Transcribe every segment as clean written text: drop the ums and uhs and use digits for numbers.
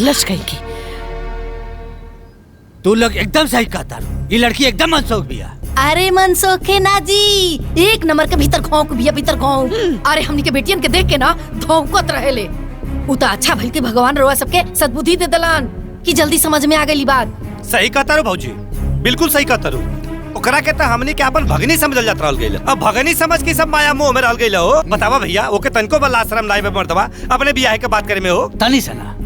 लच गई की। तू लोग एकदम सही कहता ये लड़की एकदम मनसोख भी है। अरे मनसोखे ना जी, एक नंबर के भीतर घोंक भी भीतर घोंक। अरे हमनी के बेटियन के देख के ना धौंकत रहेले। उता अच्छा भल के भगवान रोआ सबके सद्बुद्धि दे दलान कि जल्दी समझ में आ गई बात। सही कहता रो भौजी, बिल्कुल सही कहता रो। ओकरा के त हमनी के अपन भगनी समझल जात रहल गइल। अब भगनी समझ के सब माया मोह में रहल गइल हो। बतावा भैया, ओके तनको बला शर्म नाई में मर्दवा अपने बियाह के बात करे में हो। तनी सना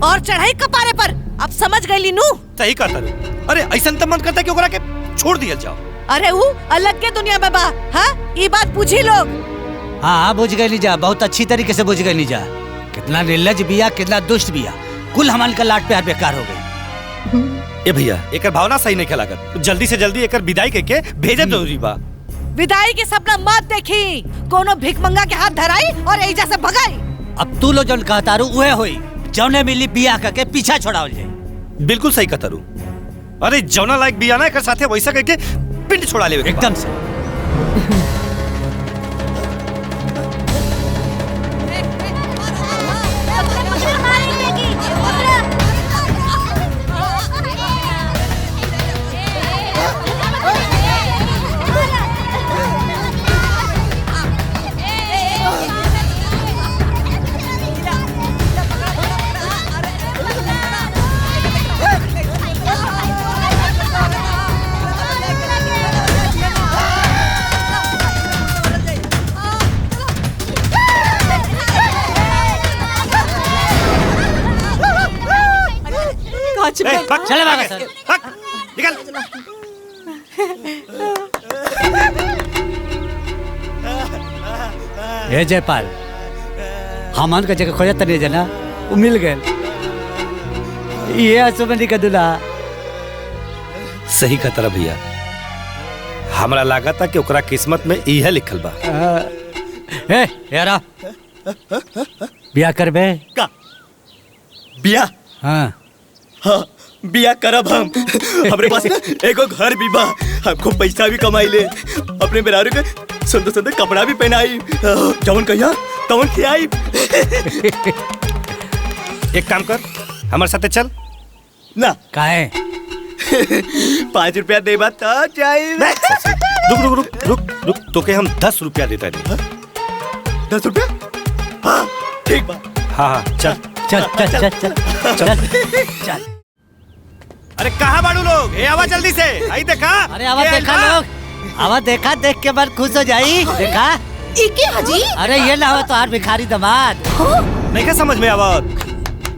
और चढ़ाई कपारे पर। अब समझ गई नू। सही कहता रो। अरे ऐसा तो मन करता कि ओकरा के छोड़ दिया जाओ। अरे वो अलग के दुनिया में बा। हाँ, ये बात पूछी लोग। हाँ बुझ गई लीजा, बहुत अच्छी तरीके से बुझ गई लीजा। कितना निर्लज बिया, कितना दुष्ट बिया। कुल हमारे का लाट प्यार बेकार हो गई। ए भैया, एकर भावना सही नहीं खेलागत। जल्दी से जल्दी एकर विदाई करके भेजे जरूरी बा। विदाई के सपना मत देखी। कोनो भिख मंगा के हाथ धराई और एजा से भगाई। अब तू लो जौन कहता रू उहे होई। जौने मिली बिया करके पीछा छोड़ाओ जाए। बिल्कुल सही कहता रू। अरे जौना लायक बिया ना एकर साथे वैसा करके पिंड छोड़ा ले एकदम से। चले भागा सर। निकल। ए जयपाल, हमन का जगह खोजत नहीं जना, वो मिल गए। ये सुमनी का दूल्हा। सही कहता भैया, हमरा लागता कि ओकरा किस्मत में इहे लिखल बा। ए यारा, बिया करबे का? बिया? हाँ हाँ, बिया करब हम। हमरे पास ना एगो घर भी बा, हमको पैसा भी कमाई ले, अपने बेरारू के सुंदर सुंदर कपड़ा भी पहनाई, जवन कहिया तवन खियाई। एक काम कर, हमारे साथे चल ना। काहे? 5 रुपया दे बात जाए। रुक रुक रुक रुक रुक, तो के हम 10 रुपया देता है। 10 रुपया? हाँ ठीक बा। हाँ हाँ चल चल चल चल चल चल चल। अरे कहाँ बाड़ू लोग? ए आवा जल्दी से। आई देखा। अरे आवा देखा लोग, आवा देखा, देख के मन खुश हो जाई। देखा इके हाजी। अरे ये ना हो तो हार भिखारी दामाद। नहीं क्या समझ में आवत?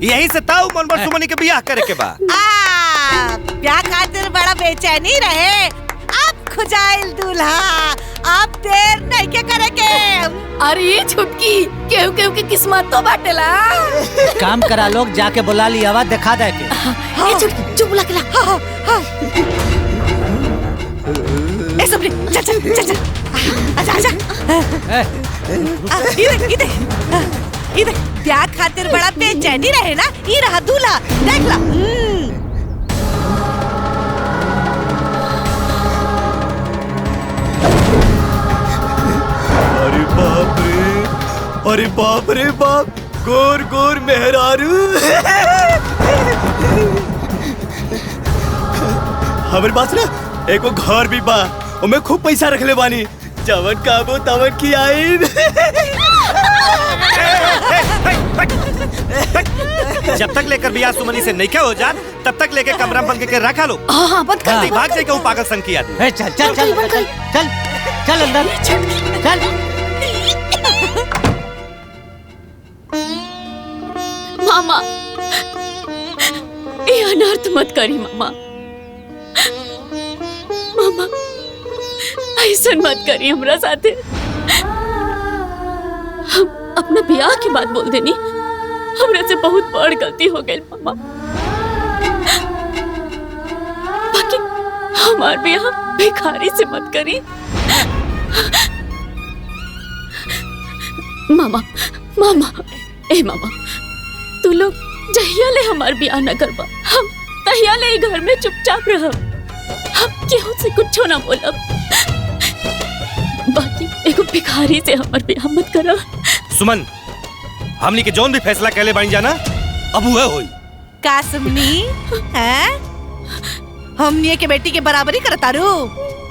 यही से ताऊ मनबर सुमनी के बियाह करे के बा। ब्याह खातिर बड़ा बेचैनी रहे। अब खुजाइल दूल्हा, अब देर नहीं के करे के। अरे ये छुटकी, केहू केहू की किस्मत तो बाटेला। काम करा लोग, जाके बुला लिया आवा दिखा दे के। ये छुटकी चुप बुला के ला। हाँ हाँ। ए सबरी, चल चल चल चल। आजा आजा। इधर इधर। ब्याह खातिर बड़ा बेचैनी रहे ना, ये रहा दूल्हा, देख ला। अरे बाप रे, अरे बाप रे बाप, गोर गोर मेहरारू। हमारे पास ना एको घर भी बा, ओमे खूब पैसा रखले बानी, जवन काबो तवन की आई। जब तक लेकर बियाह सुमनी से नहीं क्या हो जात, तब तक लेके कमरा बंद के रखा लो। हाँ हाँ बंद कर। भाग जाए वो पागल संग की आदमी। चल चल चल चल चल चल अंदर चल। मामा, ये अनर्थ मत करी मामा। मामा ऐसा मत करी हमरा साथे। हम अपना ब्याह की बात बोल देनी, हमरा से बहुत बड़ गलती हो गई मामा। बाकी हमार ब्याह भिखारी से मत करी। मामा मामा, ए मामा, तू लोग जहिया ले हमार ब्याह न करबा, हम तहिया ले घर में चुपचाप रहब। हम केहू से कुछो ना बोलब। बाकी एगो भिखारी से हमार ब्याह मत करा। सुमन, हमनी के जौन भी फैसला कहले बानी जाना, अब वह होई। का सुमनी हैं? हमनी के बेटी के बराबरी करतारू?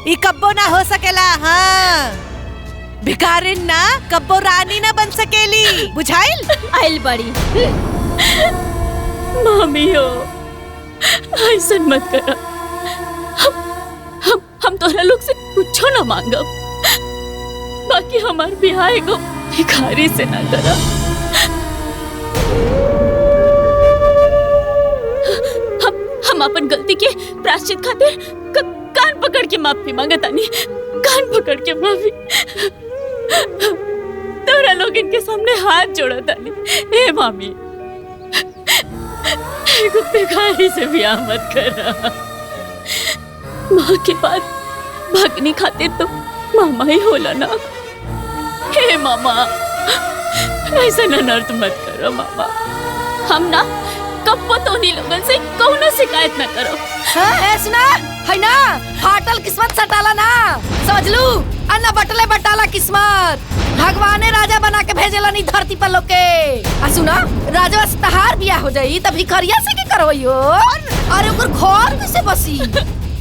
ई कब्बो ना हो सकेला। हाँ, भिखारिन ना कब्बो रानी ना बन सकेली, बुझाइल? आइल बड़ी मामी हो, ऐसा मत करा। हम तोरा लोग से कुछो ना मांगब, बाकी हमार बियाह एगो भिखारी से ना करा। हम अपन गलती के प्रायश्चित खातिर कान पकड़ के माफी मांगतानी, कान पकड़ के माफी। तोरा लोग इनके सामने हाथ जोड़तानी। ए मामी, एगो भिखारी से ब्याह मत करा। माँ के बाद भागनी खातिर तो मामा ही होला ना। हे मामा, ऐसा नर्त मत करो मामा। हम ना कब्बो तो नहीं लोगन से कौनो शिकायत न करो। हाँ, सुना है ना, फाटल किस्मत सटाला ना, समझ लू। अन्ना बटले बटाला किस्मत, भगवाने राजा बना के भेजेला नी धरती पर लोग के। आ सुना, राजा से तहार बियाह हो जाई तब भिखरिया से के करवई हो? अरे ओकर घर कैसे बसी?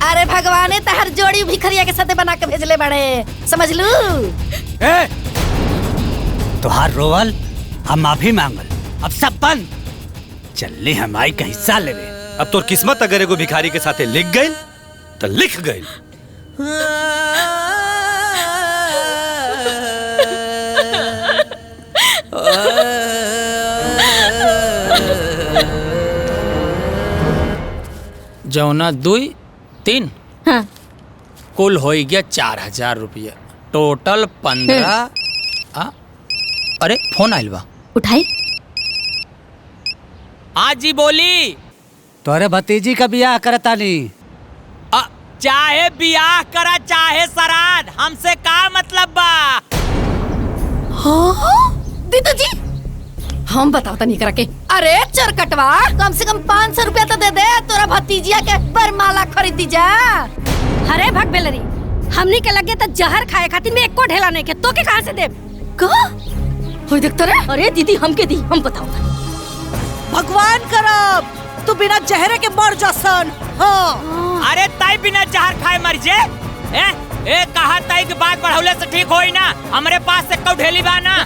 अरे भगवाने तहार जोड़ी भिखरिया के साथे बना के भेजले बड़े, समझ लू। ए, तुहार रोवल हम माफी मांगल, अब सब बंद। चलने हमारी का हिस्सा लेवे। अब तोर किस्मत अगर एगो भिखारी के साथे लिख गई तो लिख गई। जौना 2 3 हाँ। कुल हो गया 4000 रुपया, टोटल 15। अरे फोन आइल बा, उठाई। हाँ जी बोली। तोरे भतीजी का बियाह करतानी। चाहे बियाह करा चाहे श्राद्ध, हमसे का मतलब बा? हाँ? दीदी जी, हम बताओ नहीं करा के। अरे चरकटवा, कम से कम 500 रुपया तो दे दे, तोरा भतीजिया के बरमाला खरीदी जा। अरे भग बेलरी, हमनी के लगे तो जहर खाए खातिर में एको ढेला नहीं के, तो के कहां से देब? का? होय देखत रे? अरे दीदी हमके दी, हम बताओ। भगवान करब तू बिना जहरे के मर जासन। हाँ। अरे ताई बिना जहर खाए मर जे। ए कहा ताई की बात बढ़ौले से ठीक होई ना? हमरे पास से कौ ढेली बा ना।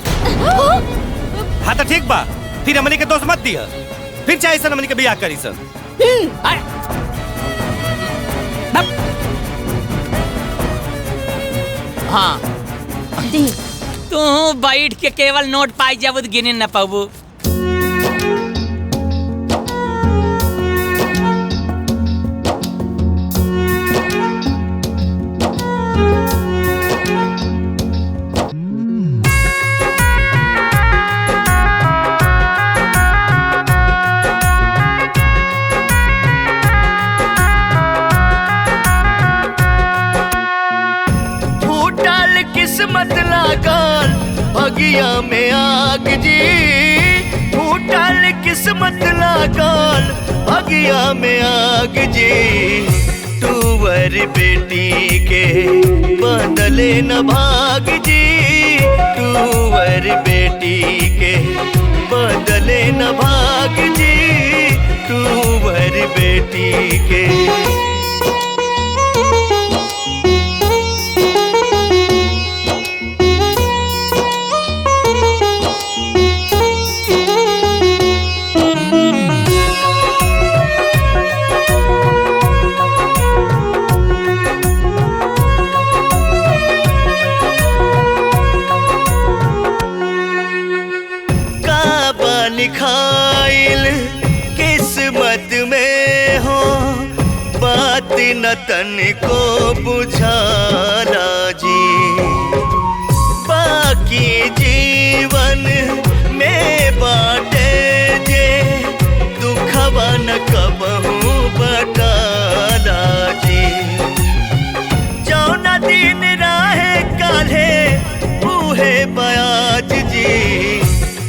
हाँ तो ठीक बा, फिर हमनी के दोस्त मत दिया, फिर चाहे सन हमनी के बियाह करी सन। हाँ, तू बैठ के केवल नोट पाई जाबू गिने न पाबू। किस्मत लागल भगिया में आग जी, फूटल किस्मत लागल भगिया में आग जी। तुवर बेटी के बदले न भाग जी, तुवर बेटी के बदले न भाग जी, तुवर बेटी के। लिखाइल किस्मत में हो, बात न तन को बुझाला जी। बाकी जीवन में बाटे जे, दुखवा न कबहू बटाला जी। जौना दिन राहे काल्हे उहे बयाज जी,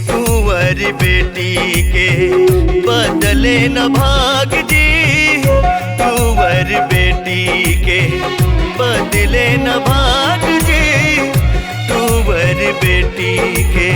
तुवर बेटी के बदले न भाग जी, तुवर बेटी के बदले न भाग जी, तुवर बेटी के।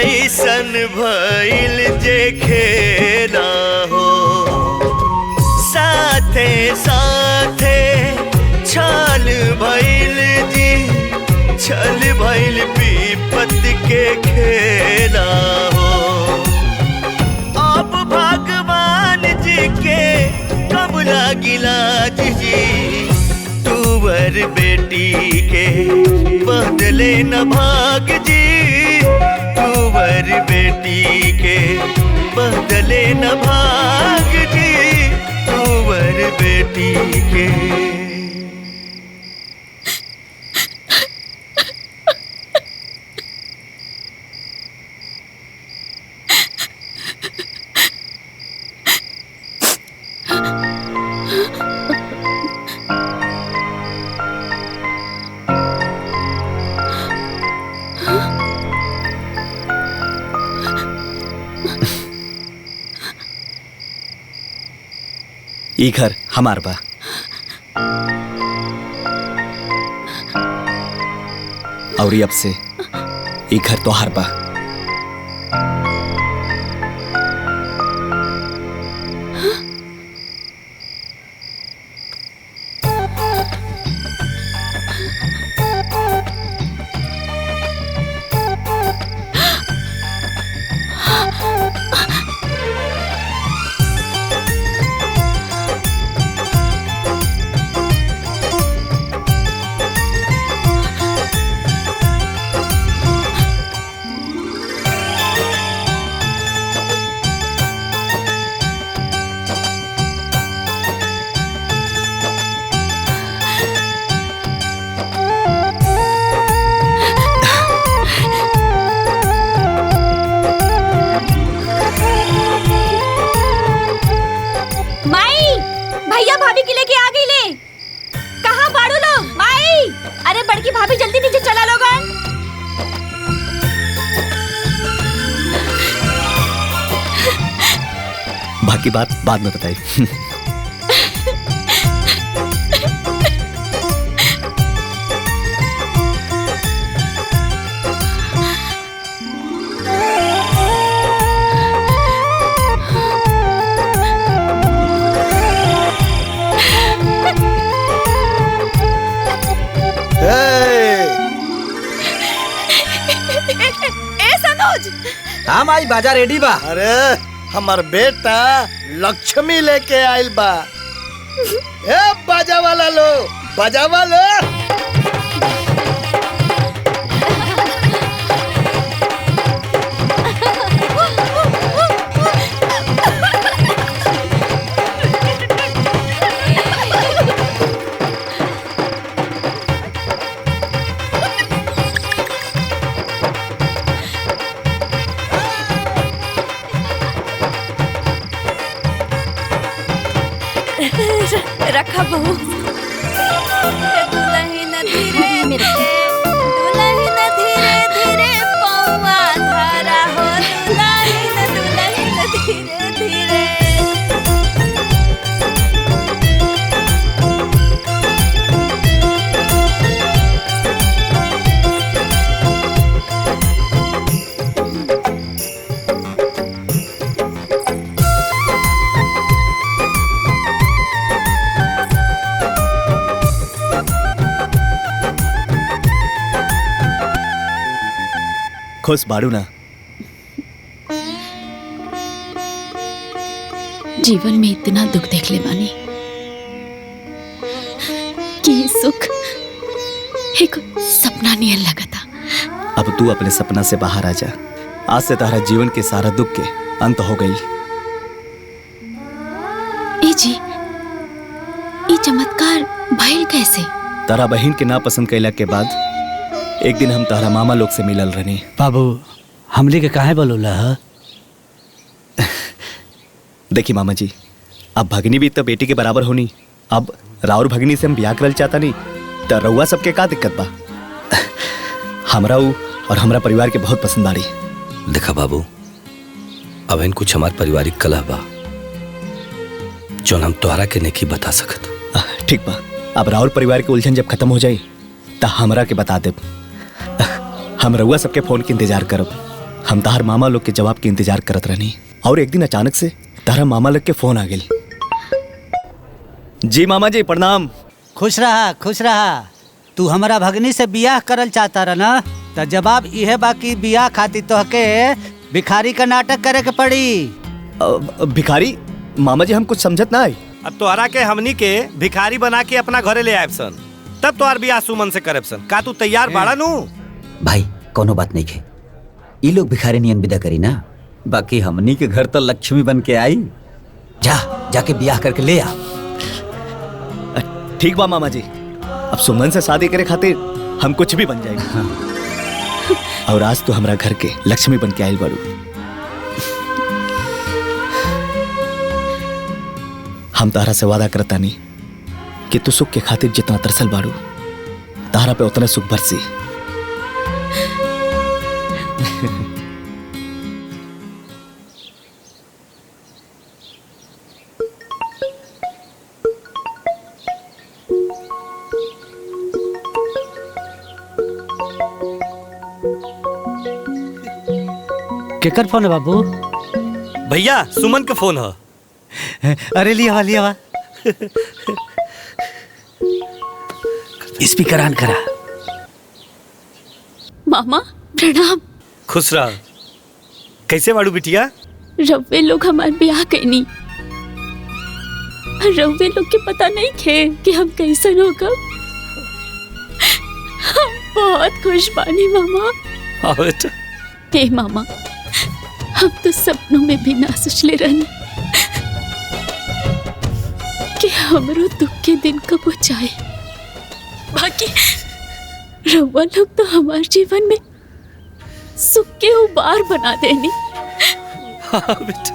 ऐसन भइल जे खेला हो साथे साथे छल भइल जी छल भइल विपत के खेला हो अब भगवान जी के कब लागिला जी तुवर बेटी के बदले न भाग जी तुवर बेटी के बदले न भाग जी तुवर बेटी के। ई घर हमार बा और अब से ई घर तोहार बा। बाकी बात बाद में बताई। हाँ माई बाजार रेडी बा। अरे हमार बेटा लक्ष्मी लेके आइल बा। ए बाजा वाला लो बाजा वाला। रखा बहू दुल्हन धीरे दुल्हन धीरे धीरे पौवा धरा हो दुल्हन धीरे धीरे। खुश बाड़ू ना? जीवन में इतना दुख देख ले बानी कि ये सुख एक सपना नियन लगा था। अब तू अपने सपना से बाहर आ जा। आज से तारा जीवन के सारा दुख के अंत हो गई। ए जी, ये चमत्कार भइल कैसे? तारा बहन के ना पसंद कैला के बाद एक दिन हम तारा मामा लोग से मिलल रहनी। बाबू हमली के काहे बोलूला? देखी मामा जी, अब भगनी भी तो बेटी के बराबर होनी। अब राउर भगनी से हम ब्याह करल चाहता नहीं तो रउआ सबके का दिक्कत बा? हमरा और हमरा परिवार के बहुत पसंद आड़ी। देखा बाबू, अब इन कुछ हमार पारिवारिक कलह बा जो हम तोहरा के नहीं बता सकत। ठीक बा, अब राउर परिवार के उलझन जब खत्म हो जाए तो हमरा के बता दे। हम रउआ सबके फोन के इंतजार करब। हम तार मामा लोग के जवाब के इंतजार करत रहनी और एक दिन अचानक से तारा मामा लोग के फोन आ गई। जी मामा जी प्रणाम। खुश रहा खुश रहा। तू हमारा भगनी से बियाह करल चाहता रहा ना, तो जवाब यह बाकी बियाह खातिर तोहके भिखारी का नाटक करे के पड़ी। भिखारी? मामा जी हम कुछ समझत ना आई। अब तोहरा के हमनी के भिखारी बना के अपना घरे ले आए सन, तब तोहार बियाह सुमन से करब सन। का तू तैयार बाड़ा नू? भाई कोनो बात नहीं है, ये लोग भिखारी नियन विदा करी ना, बाकी हमनी के घर तो लक्ष्मी बन के आई। जाके बियाह करके ले आ। ठीक बा मामा जी, अब सुमन से शादी करे खातिर हम कुछ भी बन जाएंगे। हाँ। और आज तो हमारा घर के लक्ष्मी बन के आयल बाड़ू। हम तारा से वादा करता नहीं कि तू सुख के खातिर जितना तरसल बाड़ू तारा पे उतना सुख बरसी। केकर फोन है बाबू? भैया सुमन का फोन है। अरे लिया लिया स्पीकर ऑन करा। मामा प्रणाम। खुश रह। कैसे बाड़ू बिटिया? रव्वे लोग हमार ब्याह कैनी, रव्वे लोग के पता नहीं थे कि हम कैसन होगा। हम बहुत खुश बानी मामा। हाँ बेटा। हे मामा, हम तो सपनों में भी ना सोचले रहनी कि हमरो दुख के दिन कब हो जाए। बाकी रउआ लोग तो हमारे जीवन में सुख के उबार बना देनी। हाँ बेटा।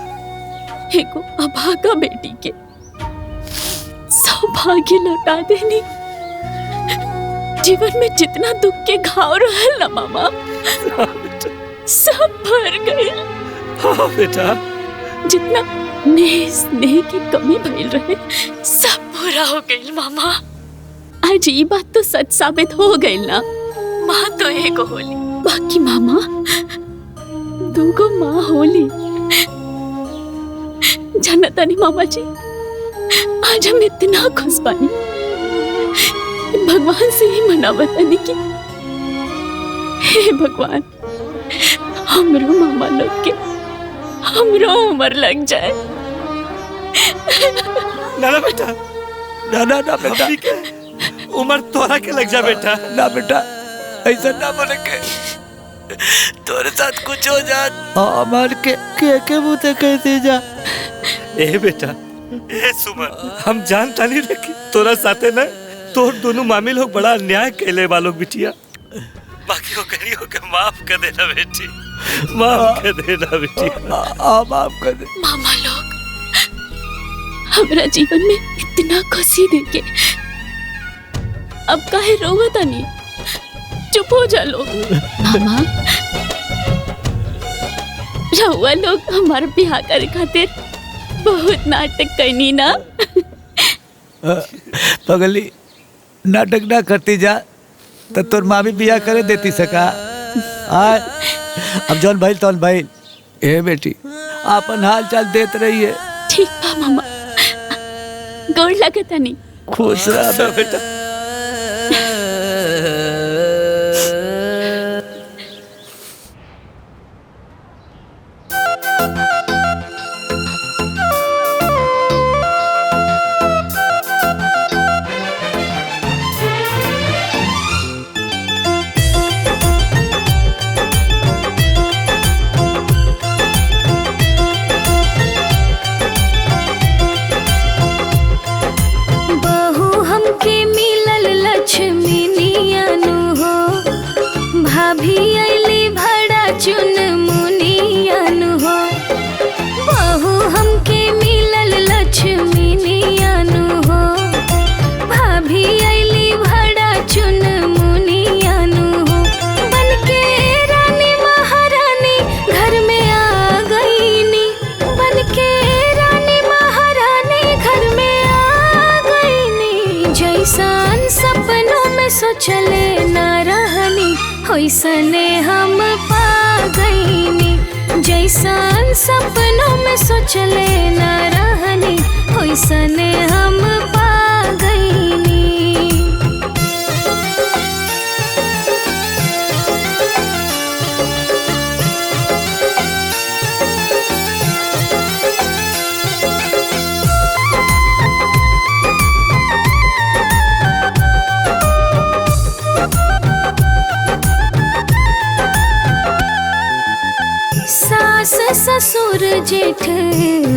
एगो अभागा बेटी के सौभाग्य लौटा देनी। जीवन में जितना दुख के घाव रहल ना मामा, सब भर गए। हाँ बेटा। जितना स्नेह की कमी भइल रहे सब पूरा हो गई मामा। आज ये बात तो सच साबित हो गई ना, माँ तो एक होली, बाकी मामा दूगो माँ होली। जानता नहीं मामा जी, आज हम इतना खुश बानी, भगवान से ही मना बताने की, हे भगवान हमरो मामा लोग के हमरो उम्र लग जाए। ना ना बेटा, ना ना ना बेटा, उम्र तोरा के लग जा बेटा। ना बेटा, ऐसा ना बोले के तोरे साथ कुछ हो जात हमार के मुँह से कैसे जा। ए बेटा, ए सुमन, हम जानता नहीं रखी तोरा साथे ना तोर दोनों मामी लोग बड़ा अन्याय कैले वालों बिटिया। बाकी वो करियो के माफ कर देना बेटी, माफ कर देना बेटिया। माफ कर दे। मामा लोग हमारा जीवन में इतना खुशी देके अब काहे रोवता नहीं, चुप हो जा लो। मामा रउआ लोग हमारे ब्याह करे खातिर बहुत नाटक करनी ना। पगली नाटक ना करती जा तो तोर माँ भी बिया करे देती सका। अब जौन भाई तौन भाई। ए बेटी, आपन हाल चाल देत रही है। ठीक बा मामा, गोड़ लगता नहीं। खुश रह बेटा। चले ना रहनी होइसने हम पा गईनी। जैसन सपनों में सोचले न रहनी वैसने हम पा गईनी। सास ससुर जेठ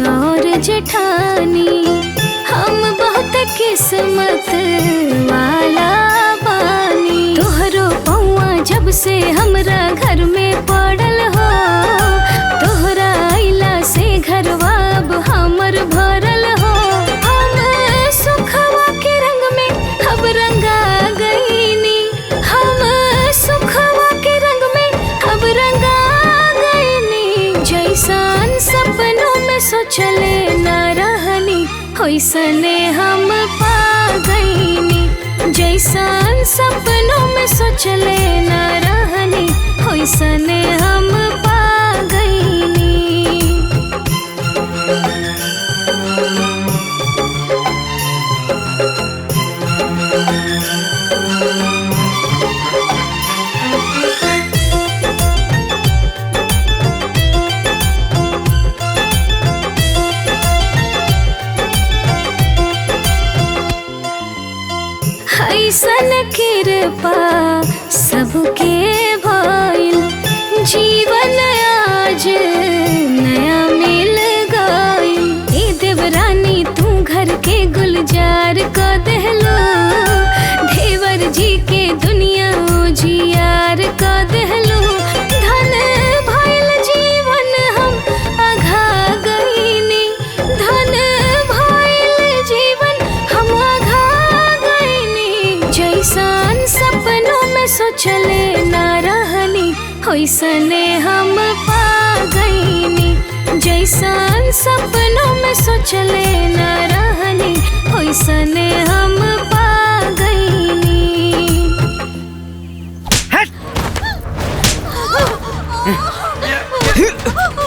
और जेठानी हम बहुत किस्मत वाला बानी। तोहरो पौआ जब से हमरा घर में पड़ल हो, तोहरा आइला से घरवा अब हमर भरल हो। हम सुखवा के रंग में अब रंगा गईनी, हम सुखवा के रंग में अब रंगा जैसन सपनों में सोचले न रहनी वैसने हम पा गईनी। जैसन सपनों में सोचले न रहनी वैसने हम पा गईनी। ऐसन कृपा सबके भइल, जीवन आज नया मिल गइल। ए देवरानी तू घर के गुलजार क देहलो, देवर जी के दुनिया उजियार क देहलो। धन भइल जीवन हम आघा गईनी, धन भइल जीवन हम आघा गईनी। जैसन सपनों में सोचले न रहनी वैसने हम पा गईनी। जैसन सपनों में सोचले न रहनी वैसने हम पा गईनी।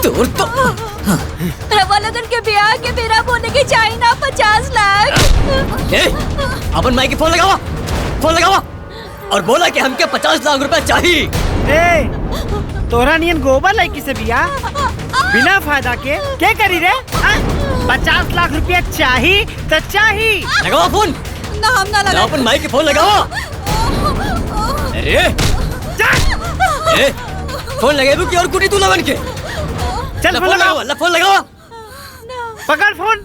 तोर तो रवा लगन के ब्याह के बेरा बोने के चाहिए ना 50 लाख। ए, अपन माई की फोन लगावा और बोला कि हमके 50 लाख रुपए चाहिए। तोरा नियन गोबर लड़की से बिया बिना फायदा के क्या करी रे? 50 लाख रुपया चाहिए तो चाहिए। लगावा फोन। ना हम ना लगा। अपन माई की फोन लगावा। अरे फोन लगाबू कि और कुटी तू लगन के? चल फोन लगावा। फोन लगावा। पकड़ फोन।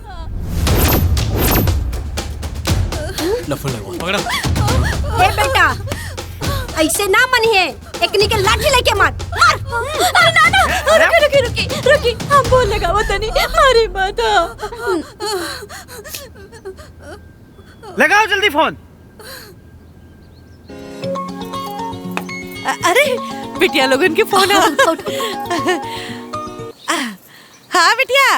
फोन लगावा। पकड़ा। ए बेटा ऐसे ना मनिए, एकनी के लाठी लेके मार। ना ना रुकी हम बोल लगावा तनी मारी माता। लगाओ जल्दी फोन। अरे बिटिया लोगन के फोन हाँ बिटिया।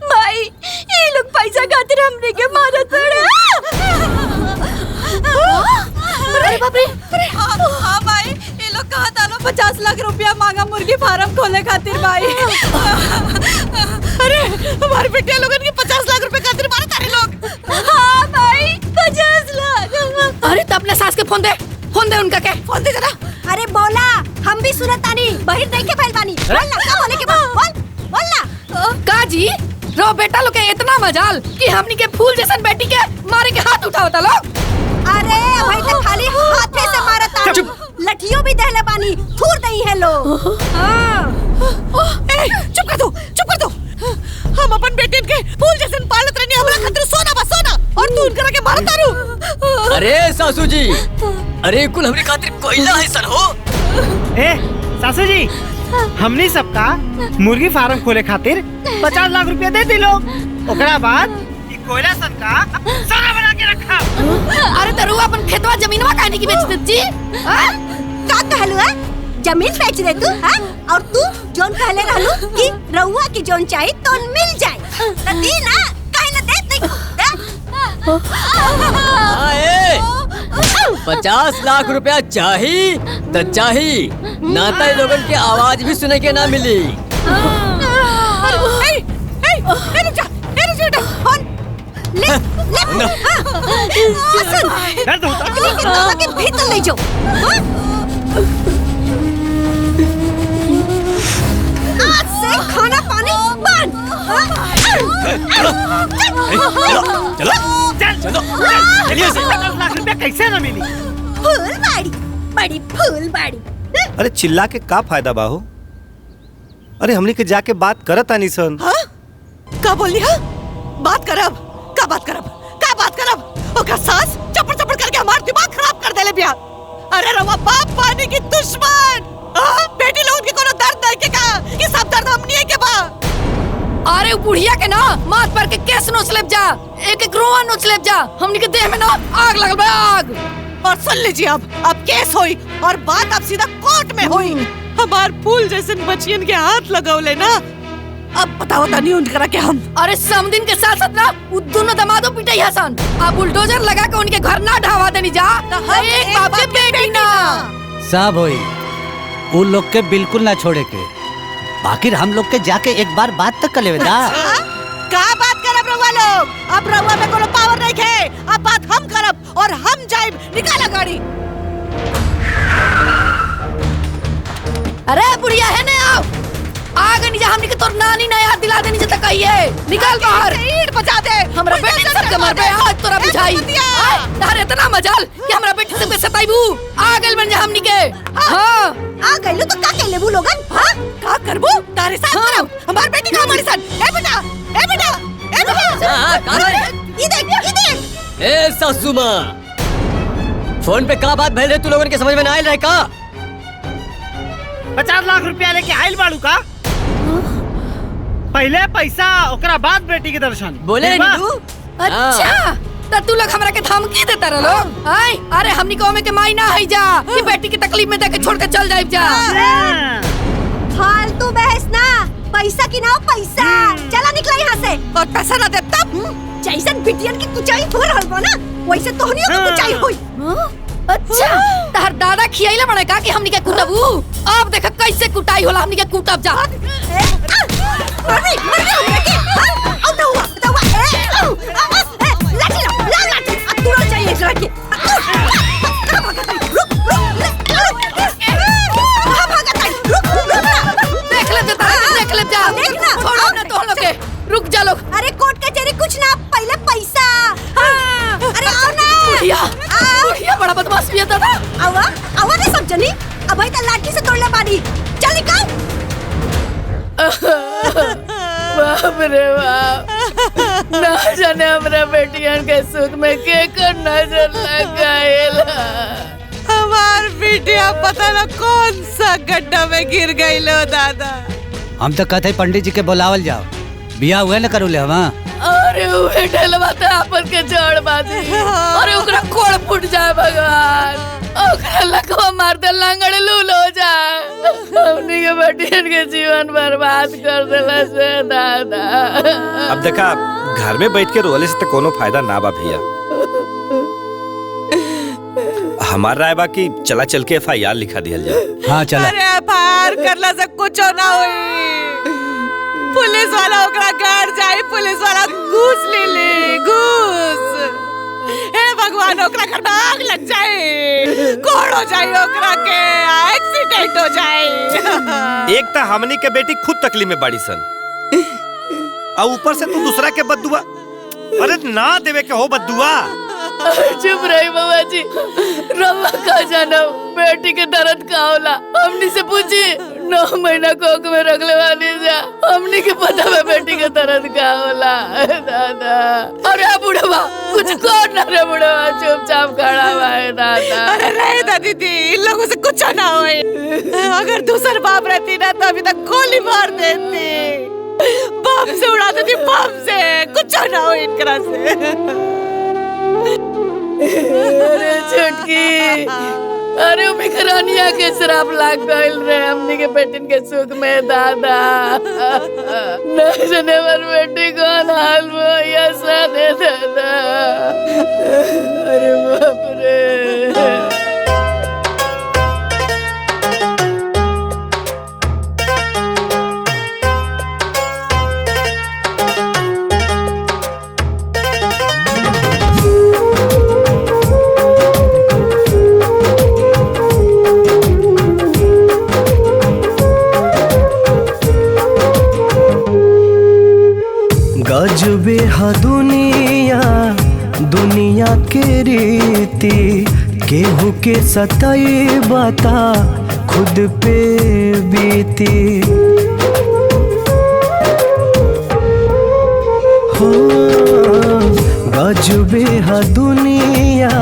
भाई ये लोग पैसा खातिर हमने के मारत पड़े। अरे बाप रे। हाँ भाई ये लोग कहा था 50 लाख रुपया मांगा मुर्गी फार्म खोले खातिर भाई। अरे हमारे बिटिया लोगन के 50 लाख रुपए खातिर मारे तारे लोग। हाँ भाई 50 लाख। अरे तो अपने सास के फोन दे उनका के फोन दे जरा। अरे बोला हम भी सुनत तानी, बहिर देख के फैल बानी। बोल ना क्या बोले के बोल ना। का जी रो बेटा लोग के इतना मजाल कि हमनी के फूल जैसन बेटी के मारे के हाथ उठावता लोग। अरे भाई तो खाली हाथे से मारत तानी, लठियों भी दहले बानी, थूर दई है लोग। चुप कर दो। हम अपन बेटे के फूल जैसन पालत रहनी, हमरा खातिर सोना बा सोना, और तू उनकरा के मारत तारू। अरे सासू जी, अरे कुल हमरे खातिर कोयला है सन हो। ए सासू जी, हमने सबका मुर्गी फार्म खोले खातिर 50 लाख रुपया दे दी लोग। ओकरा बाद ये कोयला सन का सोना बना के रखा। अरे तरुआ अपन खेतवा जमीनवा काहे की बेच देती? का कहलू है? जमीन बेच दे तू? और तू जोन कहले रहलू कि रउआ की जोन चाहिए तो मिल जाए, त दी ना, काहे न दे? 50 लाख रुपया चाहिए तो चाहिए, नाता लोगन के आवाज भी सुने के ना मिली। रुक जा बेटा फोन ले सुन दर्द होता है के भीतर ले जाओ। आज से खाना पानी बंद। चलो चलिए 50 लाख रुपया कैसे ना मिली? फूलबाड़ी बड़ी फूलबाड़ी। अरे चिल्ला के का फायदा बाहो? अरे हमनी के जाके बात करत आनी सन। हाँ? का बोली है? बात करब का बात करब ओका सास चपड़ चपड़ करके हमार दिमाग खराब कर देले बिया। अरे रवा बाप पानी की दुश्मन। बेटी लोग के कोनो दर्द नहीं के का कि सब दर्द हमनी के बा। अरे बुढ़िया के ना माथ पर के केस नोच लेब जा, एक एक रोआ नोच लेब जा। हमनी के देह में ना आग लगल बा आग। और सुन लीजिए अब केस होई और बात अब सीधा कोर्ट में होई। हमार फूल जैसे बचियन के हाथ लगावले ना, अब बताओ तनी उनकरा के हम। अरे समदिन के साथ साथ ना वो दोनों दमादो पिटाई हसन। अब बुलडोजर लगा के उनके घर ना ढावा देनी जा। एक बाप के बेटी ना सब होई, उन लोग के बिल्कुल ना छोड़े के। बाकी हम लोग के जाके एक बार बात तक कर लेवे दा। का बात करब रउआ लोग? अब रउआ में कोनो पावर नहीं है। अब बात हम करब और हम जाइब। निकाला गाड़ी। अरे बुढ़िया है ना आओ आगे नहीं जा। हमनी के तोर नानी ना याद दिला देनी जता कहिए। निकाल बाहर ईंट बजा दे। हमरा बेटी सब के मर बे आज तोरा बुझाई। तारे इतना मजाल कि हमरा बेटी सब के सताइबू। आ गेल बन जा हमनी के। हां आ गइलो तो का कहले वो लोगन? हां का करबू? तारे साथ करब। हमार बेटी का हमारे साथ। ए बेटा ए बेटा ए बेटा। हां का ये देख ए सासू मां, फोन पे का बात भइल रे? तू लोगन के समझ में ना आइल रहे का? 50 लाख रुपया लेके आइल बाड़ू का? पहले पैसा ओकरा बाद बेटी के दर्शन बोले नीलू। अच्छा तो तू लोग हमरा के धमकी देता रह लोग। आई अरे हमनी को में के माई ना है जा कि बेटी की तकलीफ में देके छोड़ के चल जाइब जा। फालतू बहस ना, पैसा की ना पैसा। चला निकला यहाँ से। और पैसा ना दे तब जैसन बिटियन की कुचाई हो रहल बा ना वैसे तोहनियों की कुचाई होई। अच्छा तार दादा खियाइले बने का कि हमनी के कुटबू? अब देख कैसे कुटाई होला हमनी के कुटब जा। मरनी हमने की आओ तो हुआ लाठी तुरंत चाहिए इस लड़की। देख ले जा छोड़ो ना तो लोग के रुक जा लोग। अरे कोर्ट कचहरी कुछ ना पहले पैसा। अरे आओ ना बुढ़िया बड़ा बदमाश भी है दादा। आवा ना सब जनी अब भाई तो लाठी से तोड़ले बानी। चल निकल। बाप रे बाप ना जाने हमरा बेटियन के सुख में के कर नजर लगाएला। हमार बेटिया पता ना कौन सा गड्ढा में गिर गई लो दादा। हम तो कहते पंडित जी के बुलावल जाओ, बियाह हुए न करू ले हम। अरे उहे ढेलवा त आपन के जड़ बाजी। अरे ओकरा कोड़ फूट जाए भगवान। ओकरा लकवा मार दे लंगड़ लूल हो जाए। हमनी के बेटियन के जीवन बर्बाद कर देला से दादा। अब देखा घर में बैठ के रोले से तो कोनो फायदा ना बा भैया। हमार राय बा कि चला चल के FIR लिखा दिया जाए। हाँ चला। अरे FIR करला से कुछ ना होई। पुलिस वाला ओकरा घर जाए, पुलिस वाला घूस ले घूस। हे भगवान ओकरा घर में आग लग जाए, कोड़ हो जाए ओकरा के, एक्सीडेंट हो जाए। एक तो हमनी के बेटी खुद तकलीफ में बड़ी सन और ऊपर से तू दूसरा के बद्दुआ। अरे ना देवे के हो बद्दुआ। चुप रही बाबा जी। रवा का जाना बेटी के दर्द का होला हमनी से पूछी। 9 महीना कोख में रखले वाली जा हमनी के पता है बेटी के दर्द का होला दादा। अरे बुढ़वा कुछ कर ना रे बुढ़वा चुपचाप खड़ा हुआ है दादा। अरे रहे दा दीदी इन लोगों से कुछ ना होए। अगर दूसर बाप रहती ना तो अभी तक गोली मार देती, बम से उड़ा देती, बम से। कुछ ना हो इनकरा से। अरे छुटकी अरे मिखरानिया के शराब लाग गइल रे हमनी के बेटिन के सुख में दादा। न जाने पर बेटी कौन हाल में या साने दादा। अरे बाप रे। गजबे हा दुनिया दुनिया के रीति केहू के सताई बता खुद पे बीती हो गजबे हा दुनिया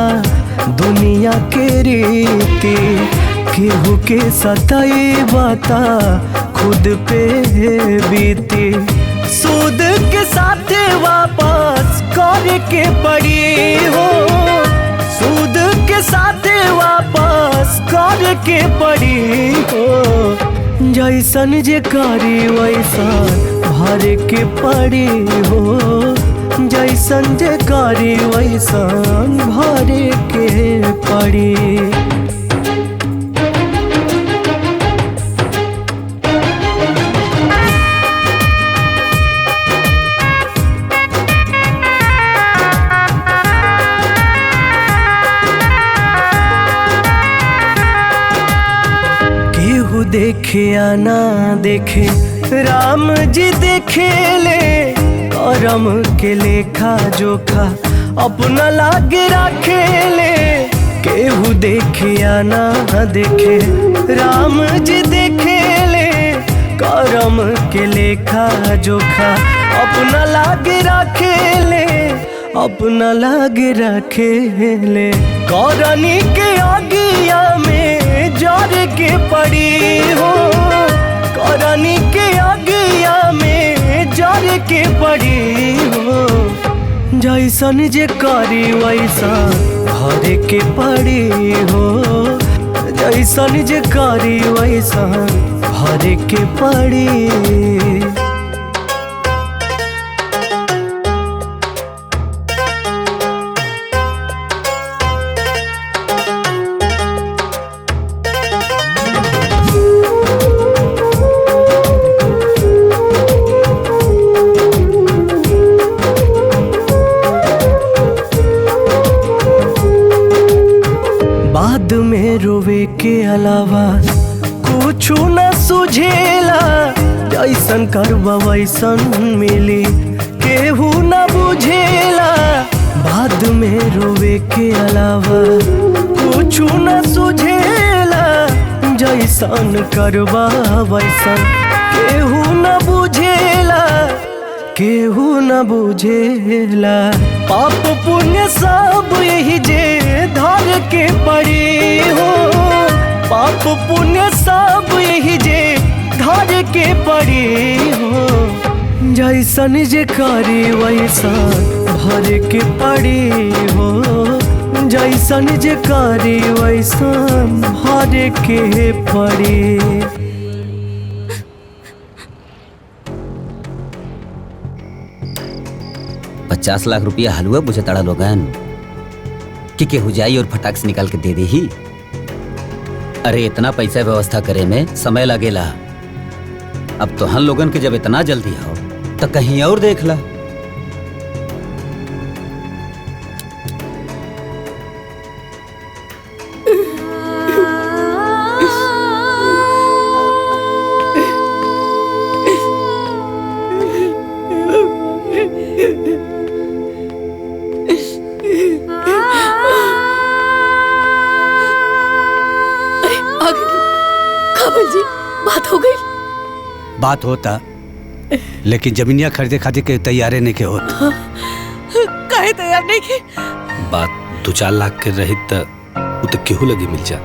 दुनिया के रीति केहू के सताई बता खुद पे बीती सूद के साथ वापस करके पड़ी हो सूद के साथ वापस करके पड़ी हो जैसन जे करी वैसन भर के पड़ी हो जैसन जे करी वैसन भर के पड़ी देखे या ना देखे राम जी देखे ले करम के लेखा जोखा अपना लागे रखे ले केहू देखे या ना देखे राम जी देखे ले करम के लेखा जोखा अपना लागे रखे ले अपना लागे रखे ले करनी के आगिया में जर के पड़ी हो करनी के आगिया में जर के पड़ी हो जैसन जे करी वैसन भर के पड़ी हो जैसन जे करी वैसन भर के पड़ी रोवे के अलावा कुछ न सुझेला जैसन करबा वैसन मिली केहू न बुझेला बाद में रोवे के अलावा कुछ न सुझेला जैसन करबा वैसन केहू न बुझेला केहू न बुझेला पाप पुण्य सब यही जे धर के पड़ी हो पाप पुण्य सब यही जे धर के पड़ी हो जैसन जे करी वैसन भर के पड़ी हो जैसन जे करी वैसन भर के पड़ी 50 लाख रुपया हलवा बुझे तड़ा लोगन कि केहू जाई और फटाक से निकाल के दे दे ही। अरे इतना पैसा व्यवस्था करे में समय लगेला। अब तो हम लोगन के जब इतना जल्दी हो तो कहीं और देख ला। बात होता लेकिन जमीनिया खरीदे खातिर के तैयारे नहीं के होता। काहे तैयार नहीं के? बात 2-4 लाख के रही तो केहू लगी मिल जा,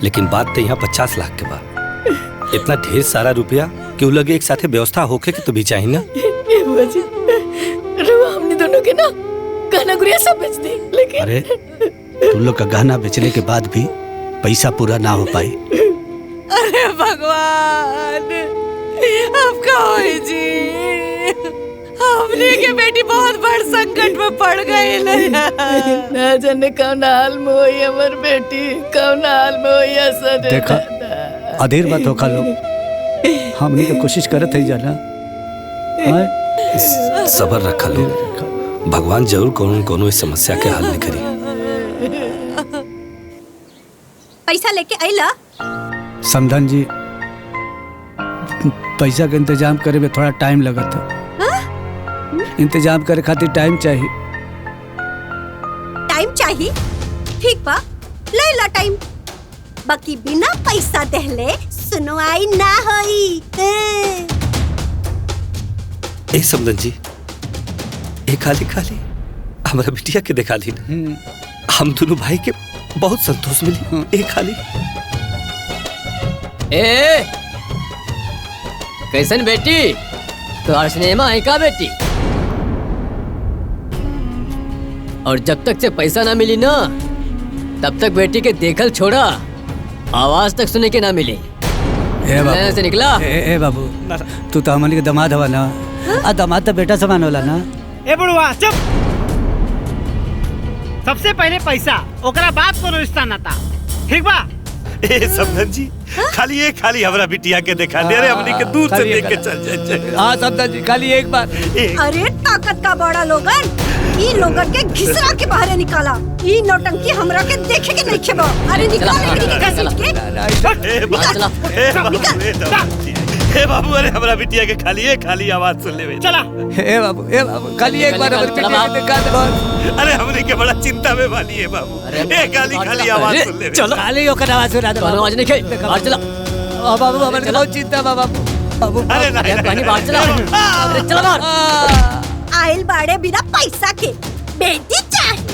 लेकिन बात तो यहाँ 50 लाख के बाद इतना ढेर सारा रुपया केहू लगे एक साथे व्यवस्था होके के तो भी चाहिए ना। हमने दोनों के ना गहना गुड़िया सब बेच दी, लेकिन अरे तुम लोग का गहना बेचने के बाद भी पैसा पूरा ना हो पाई। अरे भगवान अब का होई जी, हमने के बेटी बहुत बड़ संकट में पड़ गई ना जाने कौन हाल में होई हमर बेटी, कौन हाल में होई ऐसा देखा अधेर बात होखा लोग हमने तो कोशिश करत है जाना। सबर रखा लो, भगवान जरूर कोनो इस समस्या के हल करी। पैसा लेके आइला? समधन जी पैसा का इंतजाम करे में थोड़ा टाइम लगा था। इंतजाम करे खातिर टाइम चाहिए। टाइम चाहिए? ठीक बा, ले ला टाइम। बाकी बिना पैसा देहले सुनवाई ना होई। ए समदन जी, ए खाली खाली हमारा बिटिया के देखा ली ना, हम दोनों भाई के बहुत संतोष मिली। ए खाली ए कैसन बेटी तो सिनेमा है का बेटी? और जब तक से पैसा ना मिली ना तब तक बेटी के देखल छोड़ा, आवाज तक सुने के ना मिले। बाबू से निकला। ए बाबू, तू तो हमन के दामाद हवा ना, आ दामाद तो बेटा समान होला ना। ए बुढ़वा चुप। सबसे पहले पैसा, ओकरा बाद कोनो रिश्ता नाता, ठीक बा? ए समदन जी, खाली एक खाली हमरा बिटिया के देखा दे रे, हमनी के दूर से देख के चल जाए। हां समदन जी, खाली एक बार। अरे ताकत का बड़ा लोगन, ई लोगन के घिसरा के बाहर निकाला। ई नौटंकी हमरा के देखे के नहीं खेबो। अरे निकाल के घसीट के। ए बाबू, अरे हमरा बिटिया के खाली आवाज सुन लेवे। चला। ए बाबू खाली एक बार हमर बिटिया के देखा दे। अरे हमनी के बड़ा चिंता में वाली है बाबू। ए खाली आवाज सुन लेवे। चलो खाली ओकर आवाज सुना दे। आवाज नहीं खे, बाहर चला। बाबू हमन के बहुत चिंता बा बाबू। अरे नहीं बाहर चला। अरे चला बाहर। आइल बाड़े बिना पैसा के, बेटी चाहिए।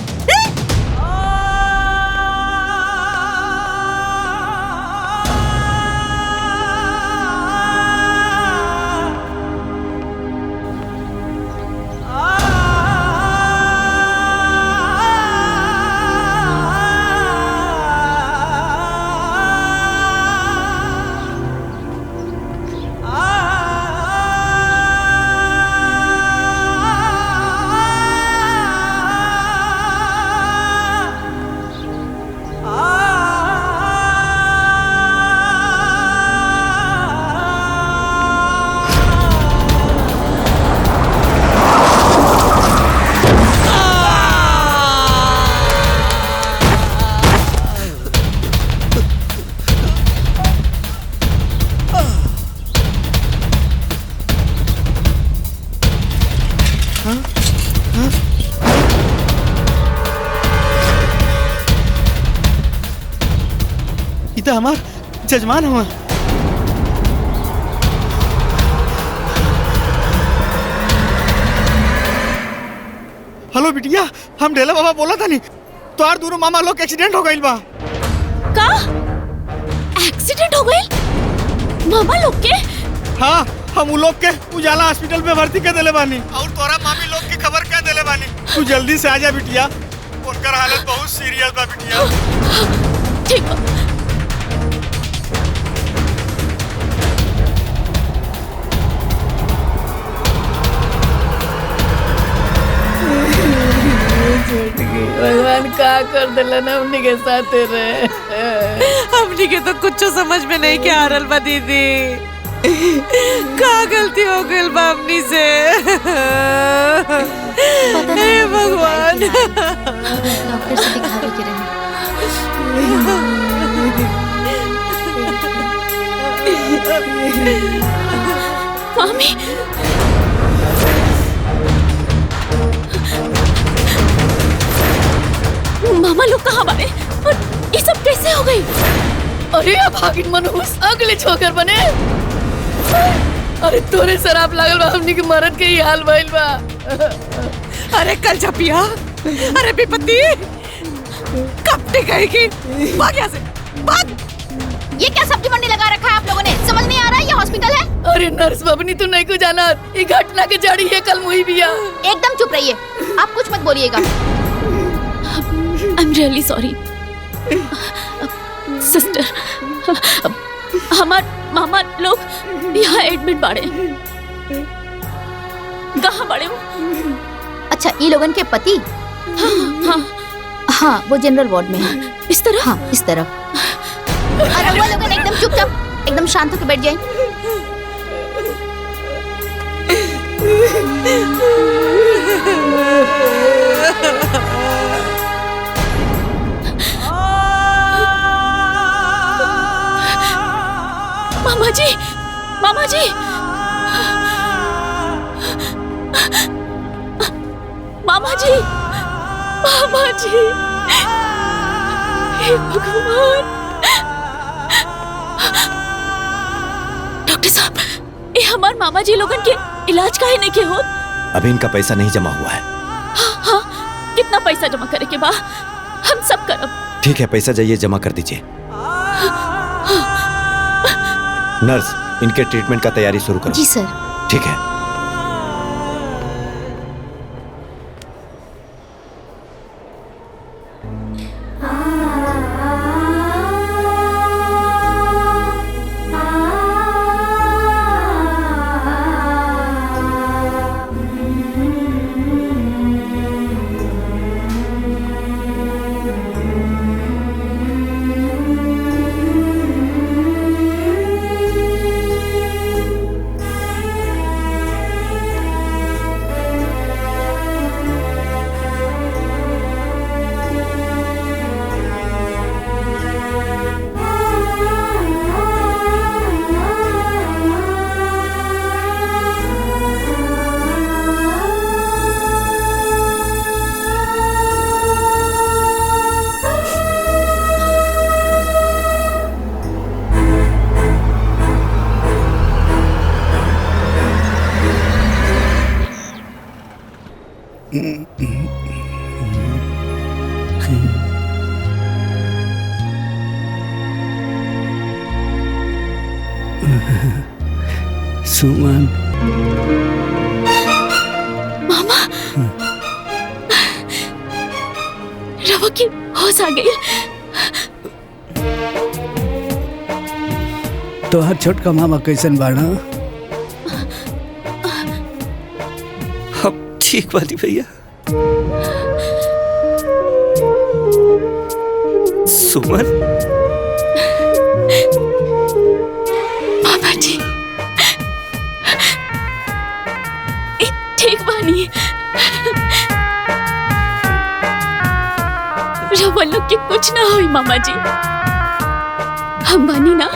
हमार जजमान हुआ। हेलो बिटिया, हम ढेला बाबा बोला था नहीं तो यार दोनों मामा लोग एक्सीडेंट हो गइल बा। का एक्सीडेंट हो गइल मामा लोग के? हाँ, हम लोग के उजाला हॉस्पिटल में भर्ती कर देले बानी और तोरा मामी लोग की खबर कर देले बानी। तू जल्दी से आजा बिटिया, उनका हालत बहुत सीरियस बा बिटिया। ठीक बा। भगवान का कर दिलन हमनी के साथ रहे। हमनी के तो कुछ समझ में नहीं के आ रहल बा दीदी। का गलती हो गइल बा हमनी से? हे भगवान। डॉक्टर से दिखावे के रहे। मामी मामा लोग कहाँ बारे और ये सब कैसे हो गई? अरे भागिन मनहूस अगले छोकर बने। अरे तोरे शराब लागल बा, हमनी के मरद के ही हाल भइल बा। अरे कल छपिया, अरे विपत्ति कब टिकेगी? भाग यहाँ से, भाग। ये क्या सब्जी मंडी लगा रखा है आप लोगों ने? समझ नहीं आ रहा है ये हॉस्पिटल है? अरे नर्स बबनी, तू नहीं को जाना, ये घटना के जड़ी है कल मुही बिया। एकदम चुप रहिए, आप कुछ मत बोलिएगा। I'm really sorry. सिस्टर, हमार मामा लोग यहाँ एडमिट बाड़े। कहाँ बाड़े वो? अच्छा, ये लोगन के पति? हाँ, हाँ, वो जनरल वार्ड में है। इस तरफ? हाँ, इस तरफ। अरे वो लोगन एकदम चुपचाप, एकदम शांत होकर बैठ जाए। मामा जी, मामा जी, जी, मामा जी, हे भगवान। डॉक्टर साहब, ये हमार मामा जी लोगन के इलाज काहे नहीं के होत? अभी इनका पैसा नहीं जमा हुआ है। हाँ, कितना पैसा जमा करे के बा? हम सब करब। ठीक है, पैसा जाइए जमा कर दीजिए। नर्स, इनके ट्रीटमेंट का तैयारी शुरू करो। जी सर। ठीक है। सुमन, मामा, रवा की होश आ गई। तोहर छोटका मामा कैसन बाड़ा? अब ठीक बानी भैया। सुमन, मामा जी ठीक बानी। रवा लोग के कुछ ना होई मामा जी, हम बानी ना,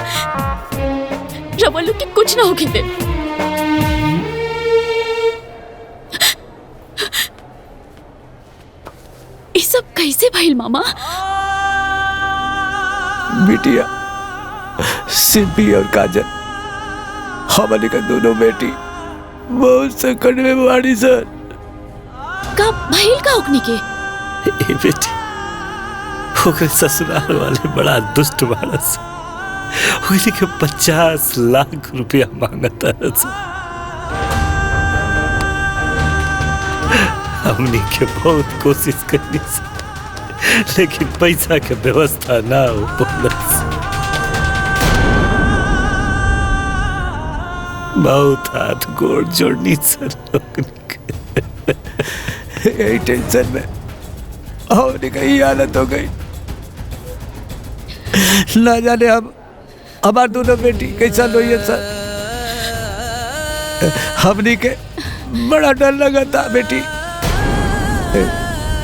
रवा लोग के कुछ ना होके दे। ये सब कैसे भइल मामा? बिटिया सिंपी और काजल, हमारी का दोनों बेटी बहुत संकट में बाड़ी सर। का भइल का ओकनी के? ए बेटी, ओकरे ससुराल वाले बड़ा दुष्ट बारस, ओकरे के 50 लाख रुपया मांगता रस। हमने के बहुत कोशिश करनी से, लेकिन पैसा के व्यवस्था ना हो पौलस। बहुत हाथ गोड़ जोड़नी सर यही टेंशन में हमने कहीं हालत हो गई। ना जाने हम हमार दोनों बेटी कैसा लोई सर। हमने के बड़ा डर लगा था बेटी,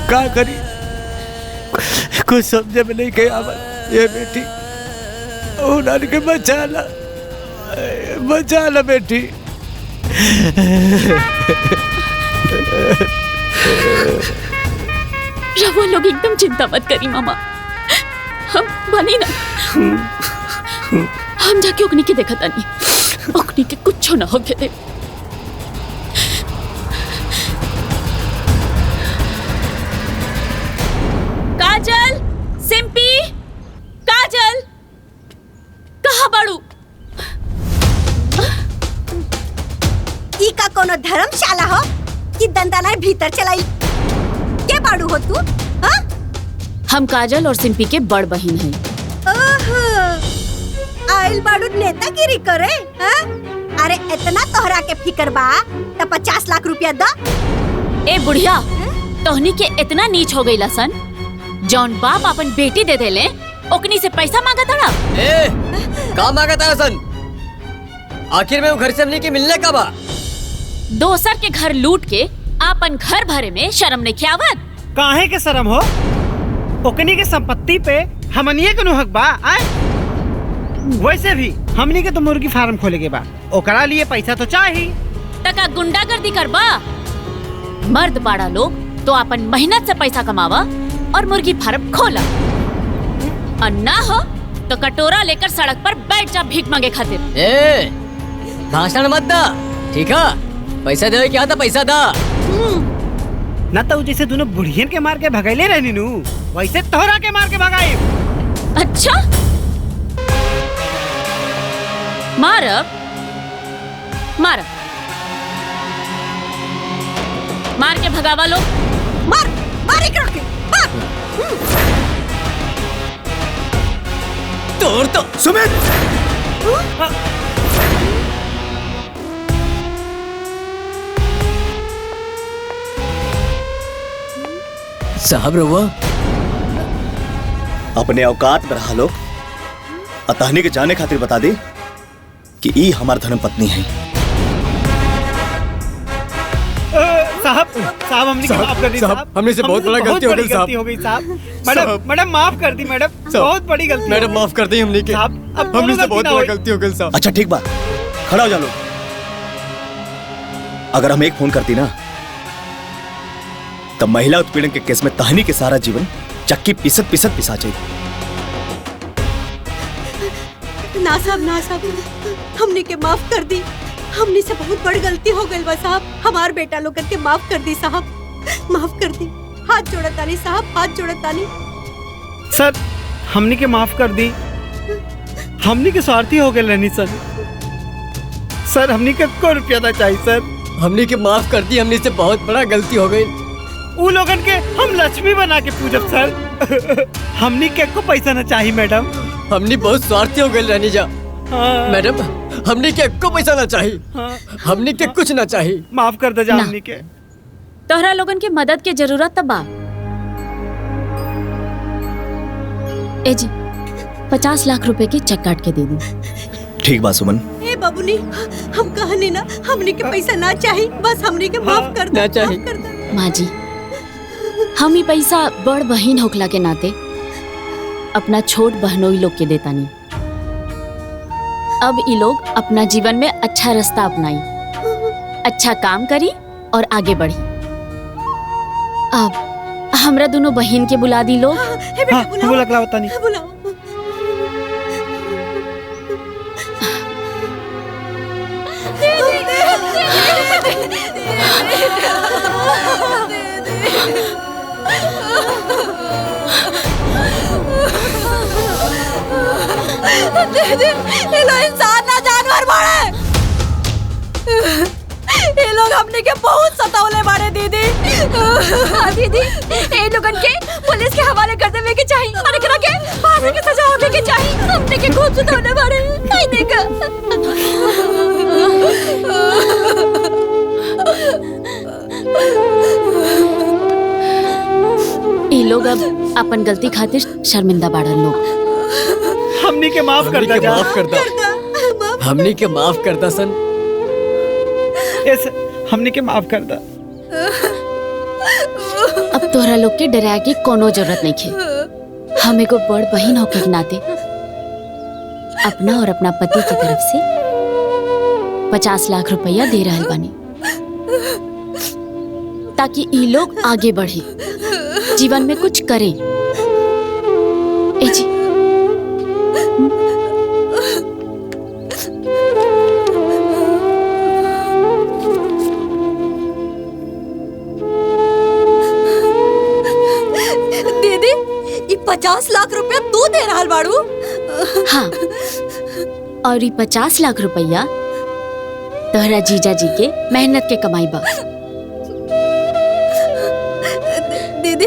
क्या करी कुछ समझे में नहीं कही। ये बेटी उन्होंने के बचा ला बेटी। रवा लोग एकदम चिंता मत करी मामा, हम बनी ना। हम जाके ओकनी के देखा तानी, ओकनी के कुछ ना होके दे। काजल, सिंपी, काजल, कहाँ बाड़ू? ई का कोनो धर्मशाला हो कि दंदाना भीतर चलाई? के बाड़ू हो तू? हाँ? हम काजल और सिंपी के बड़ बहन हैं। ओहो, आइल बाड़ू नेतागिरी करे? हाँ? अरे इतना तोहरा के फिकर बा तो 50 लाख रुपया दो। ए बुढ़िया, तोहनी के इतना नीच हो गई सन, जौन बाप अपन बेटी दे देले ओकनी से पैसा मांगा तड़ा। ए, का मांगा तड़ा सन? आखिर में वो घर से हमने के मिलने का बा? दोसर के घर लूट के आपन घर भरे में शर्म नहीं आवत? काहे के शर्म हो? ओकनी के संपत्ति पे हमनिए के हक बा। आए वैसे भी हमनी के तो मुर्गी फार्म खोले के बा, ओकरा लिए पैसा तो चाहिए। तका गुंडागर्दी करबा? मर्द बाड़ा लोग तो अपन मेहनत से पैसा कमावा और मुर्गी फार्म खोला, और ना हो तो कटोरा लेकर सड़क पर बैठ जा भीख मांगे खातिर। ए, भाषण मत दा, ठीक है? पैसा दे क्या था, पैसा दा। ना तो जैसे दोनों बुढ़ियन के मार के भगाइले रहनी नू, वैसे तोहरा के मार के भगाई। अच्छा, मारब मार मार के भगावा लो। मार मार एक रखे मार। तोड़ तो सुमित। साहब रहुआ अपने औकात में रहा लो, अतहनी के जाने खातिर बता दे कि ई हमार धर्म पत्नी है। साहब साहब हमने माफ कर दी साहब, हमने से बहुत बड़ा गलती हो गई साहब। हो गई साहब। मैडम मैडम माफ कर दी मैडम, बहुत बड़ी गलती। मैडम माफ कर दी हमने के, हमने से बहुत बड़ा गलती हो गई साहब। अच्छा ठीक बात, खड़ा हो जा लो। अगर हम एक फोन करती ना तब महिला उत्पीड़न के केस में तहनी के सारा जीवन चक्की पिसत पिसत पिसा जाए। ना साहब हमने के माफ कर दी, हमने से बहुत बड़ी गलती हो गई बा साहब। हमार बेटा लोग के माफ कर दी साहब, माफ कर दी। हाथ जोड़तानी साहब, हाथ जोड़तानी। सर हमने के माफ कर दी, हमने के स्वार्थी हो गए रहनी सर। सर हमने के को रुपया ना चाहिए सर, हमने के माफ कर दी, हमने से बहुत बड़ा गलती हो गई। वो लोगन के हम लक्ष्मी बना के पूजब सर। हमने के को पैसा ना चाहिए मैडम, हमने बहुत स्वार्थी हो गए रहनी जा। मैडम हमने के को पैसा ना चाहिए, हमने के कुछ ना चाहिए। माफ कर दे जा हमने के। तोहरा लोगन के मदद के जरूरत तब बा। ए जी 50 लाख रुपए के चेक काट के दे दी। ठीक बात सुमन। ए बाबूनी, हम कहने ना हमने के पैसा ना चाहिए, बस हमने के माफ कर दे। ना चाहिए माँ जी, हम ही पैसा बड़ बहन होखला के नाते अपना छोट बहनोई लोग के देता नहीं। अब ये लोग अपना जीवन में अच्छा रास्ता अपनाई, अच्छा काम करी और आगे बढ़ी। अब हमरा दोनों बहन के बुला दी लो। बुलाओ। ये लोग इंसान ना जानवर बाड़े। ये लोग हमने के बहुत सतावले बाड़े दीदी। हाँ दीदी, ये लोगन के पुलिस के हवाले कर देवे के चाहिए और एकरा के फांसी की सजा होवे के चाहिए। हमने के खूब सतावले बाड़े। नहीं देखा। ये लोग अब अपन गलती खातिर शर्मिंदा बाड़न लोग। हमने के माफ कर दे, माफ कर दा, हमने के माफ कर दा सन। हमने के माफ कर दा। अब तोहरा लोग के डरा के कोनो जरूरत नहीं खे। हम एगो बड़ बहन होके के नाते अपना और अपना पति की तरफ से 50 लाख रुपया दे रहल बानी, ताकि ये लोग आगे बढ़े, जीवन में कुछ करें। ए जी दीदी, ये 50 लाख रुपया तू दे रहा बाड़ू? हाँ, और ये 50 लाख रुपया तोहरा जीजा जी के मेहनत के कमाई बा। दीदी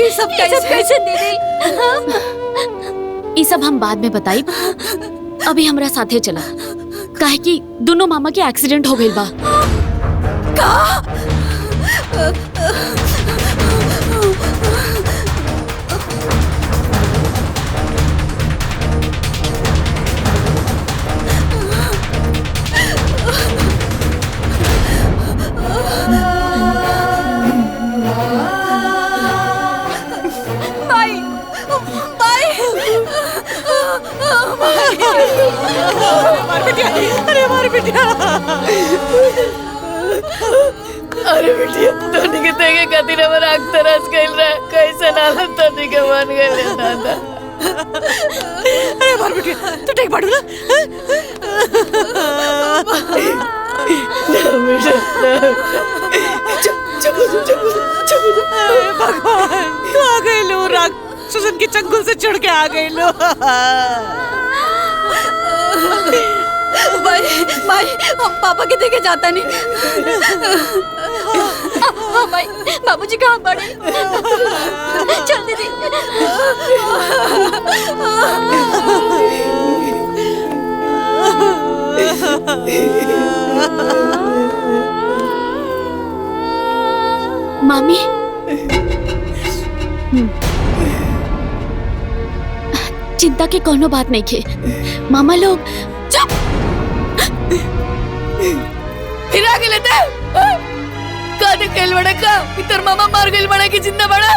ये सब कैसे दीदी? ये सब हम बाद में बताई, अभी हमरा साथे चला, काहे कि दोनों मामा के एक्सीडेंट हो गइल बा। अरे हमारी बिटिया। अरे बेटिया तोनी के देखे खातिर हमर आँख तरस गइल रहे कैसे नालत तोनी के बन गइल दादा। अरे मार बेटिया तू ठीक बाड़ू ना? भगवान तू आ गई लो, राक्षसन के चंगुल से चढ़ के आ गई लो। भाई हम पापा के देखे जाता नहीं। हाँ भाई बाबूजी कहाँ पड़े? चल दीदी। मामी चिंता के कोनो बात नहीं खे। मामा लोग चुप फिर आगे लेते का देखेल बड़ा का इतर मामा मार गइल बड़ा की जिंदा बड़ा।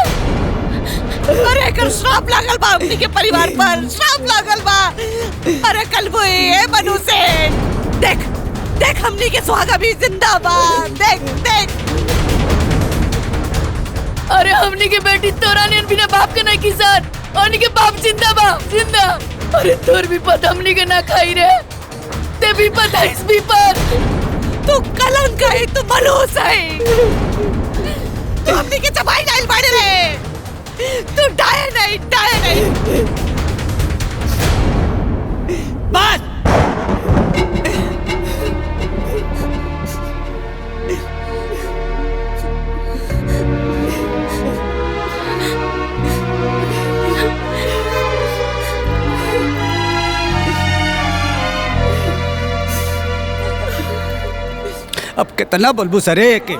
अरे कल श्राप लागल बा अपनी के परिवार पर, श्राप लागल बा। अरे कल वो ये बनू से देख देख हमनी के सुहागा भी जिंदा बा। देख देख अरे हमनी के बेटी तोरा ने बिना बाप के नहीं किसान और के बाप जिंदा बा जिंदा। अरे तोर भी पता हमनी के ना खाई रे ते भी पता इस भी पर तू कलंक है, तू मलूस है, तू हमनी के चबाई डाल बाड़े रे। तू डाय नहीं बस अब कितना बोलबू सरे के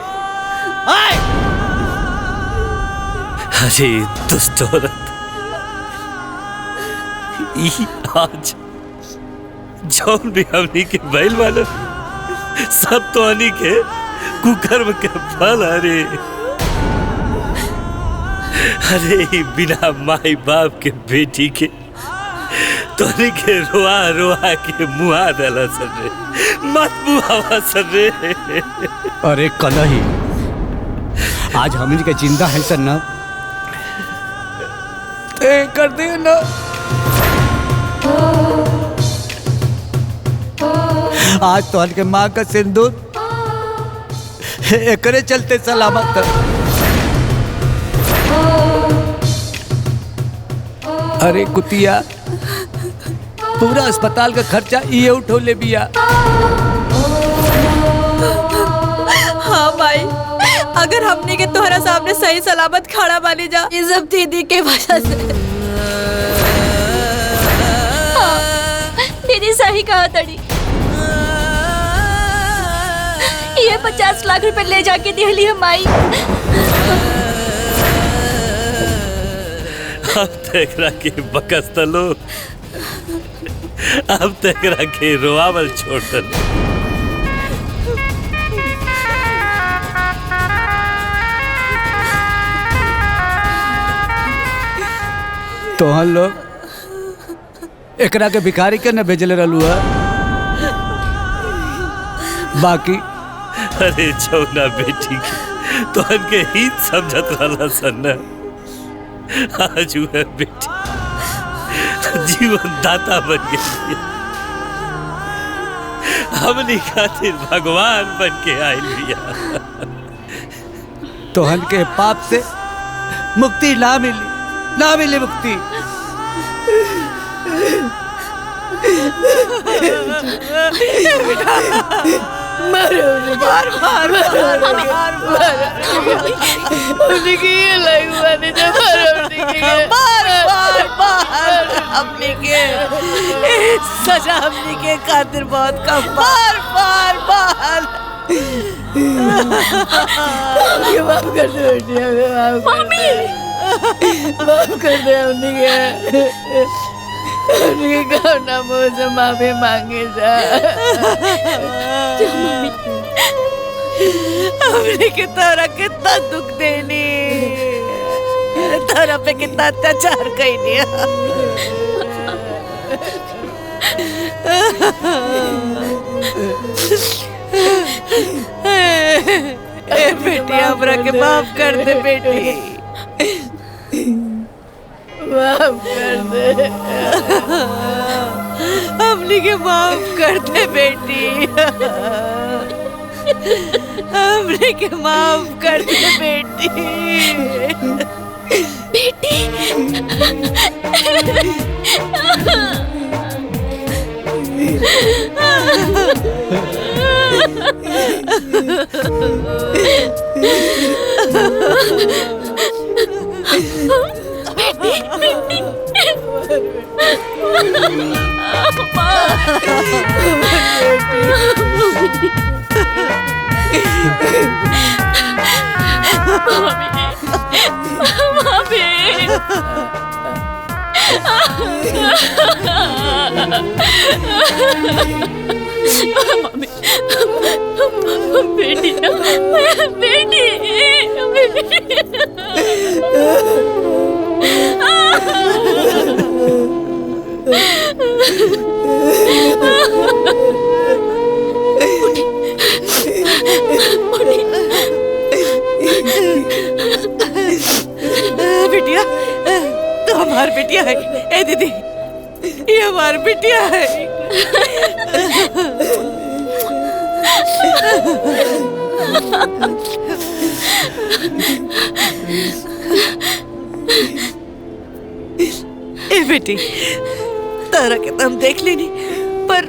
अरे दुष्ट औरत, ई आज जौन भी हमनी के बैल वाला सब तो हनी के कुकर्म के फल। अरे बिना माई बाप के बेटी के तोनी के रोआ रोआ के मुआ दला सर रे, मत मुआवा सर रे। अरे कलही आज हमनी के जिंदा है सर ना कर दे ना। आज तो के माँ का सिंदूर एकरे चलते सलामत। अरे कुतिया पूरा अस्पताल का खर्चा ये उठो ले बिया। हाँ भाई अगर हमने के तोहरा सामने सही सलामत खड़ा बानी जा ये सब दीदी के वजह से। दीदी सही कहा तड़ी। ये 50 लाख रुपए ले जाके दिहली हम आई। अब तेकरा के बकस तलो, अब तेकरा के रोआवल छोड़ तलो। तो हम लोग एकरा के भिखारी के न भेजले रहलू है बाकी। अरे जौना बेटी के तोहन के हित समझत रहला सन, आज वह बेटी जीवन दाता बन गई। हमनी खातिर भगवान बन के आइल बिया। तोहन के पाप से मुक्ति ना मिली मुक्ति। सजा हमनी के खातिर बहुत कम। बार बार बार माफ कर दे मम्मी, माफ कर दे हमनी के कौना मुँह से माफी मांगे जा। हमने के तोरा कितना दुख देनी, तोरा पे कितना अत्याचार कैनी। ए बेटी हमरा के माफ कर दे बेटी, माफ कर दे, हमनी के माफ कर दे बेटी, हमने के माफ कर दे बेटी। बेटी बेटी बिटिया तो हमार बिटिया है। ए दीदी ये हमार बिटिया है। ए बेटी तारा के तुम देख लेनी पर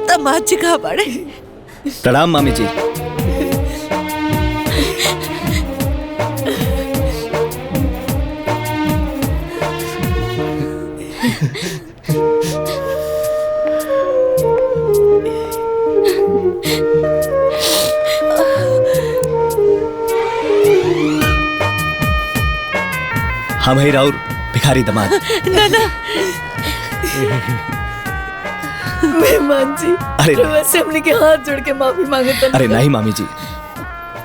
तमाच कहाँ पड़े। प्रणाम मामी जी। हम है राउर भिखारी दमाद। नाना मेहमान जी अरे वैसे हमने के हाथ जोड़ के माफी मांगे तो अरे नहीं मामी जी,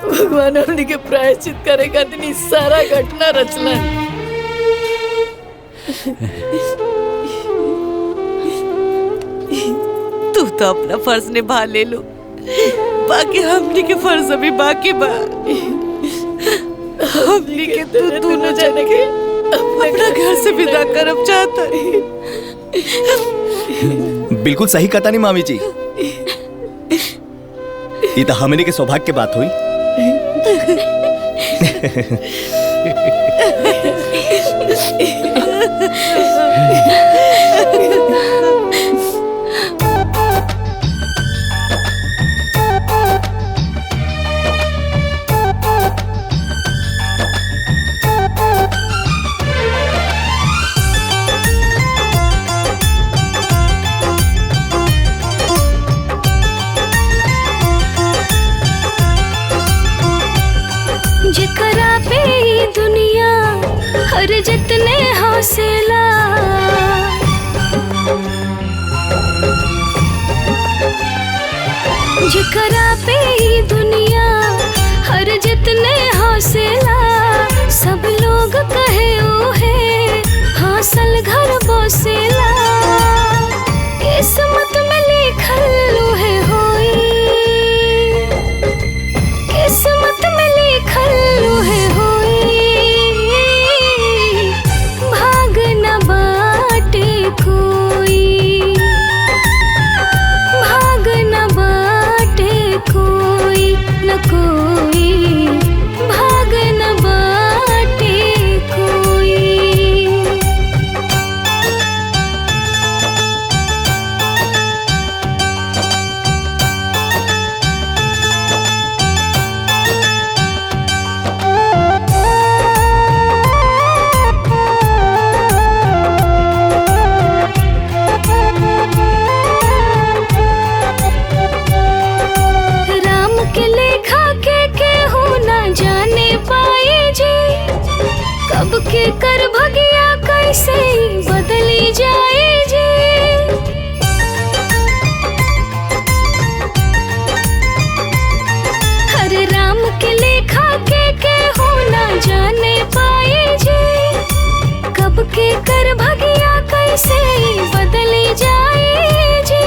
भगवान हमने के प्रायश्चित करेगा इतनी सारा घटना रचना। तू तो अपना फर्ज निभा ले लो, बाकी हमनी के फर्ज अभी बाकी बा। हमनी के तो दोनों जने के अपना घर से विदा करब चाहता है। बिल्कुल सही कहता नहीं मामी जी, ये तो हमने के सौभाग्य की बात हुई। जिकरा पे दुनिया हर जितने हौसला, जिकरा पे दुनिया हर जितने हौसला, सब लोग कहे ओ है हासिल घर बसेला। किस्मत में लिखल है होई, किस्मत में लिखल है होई, भाग न बाटे कोई, भाग न बाटे कोई न कोई, भाग न बाटे कोई। राम के लेखा के हो ना जाने पाए जी, कब के कर भगिया कैसे बदली जाए जी। हर राम के लेखा के हो ना जाने पाए जी, कब के कर भगिया कैसे बदली जाए जी।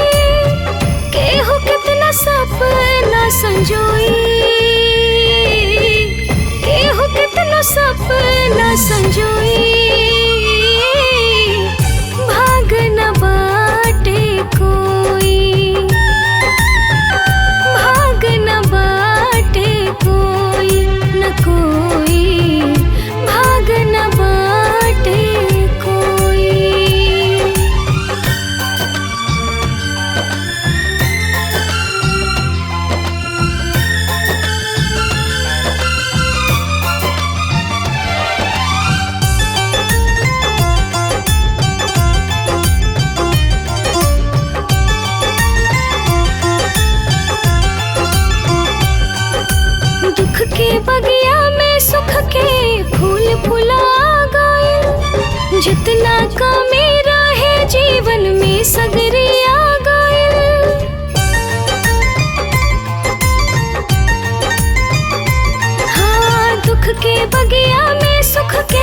केहू कितना सपना संजोई, न संजोई भाग न बाटे कोई भाग न बाटे कोई न कोई भाग न बाटे कोई। दुख के बगिया में सुख के फूल फुला गए जितना कमी रहे जीवन में सगरे आ गए। हाँ दुख के बगिया में सुख के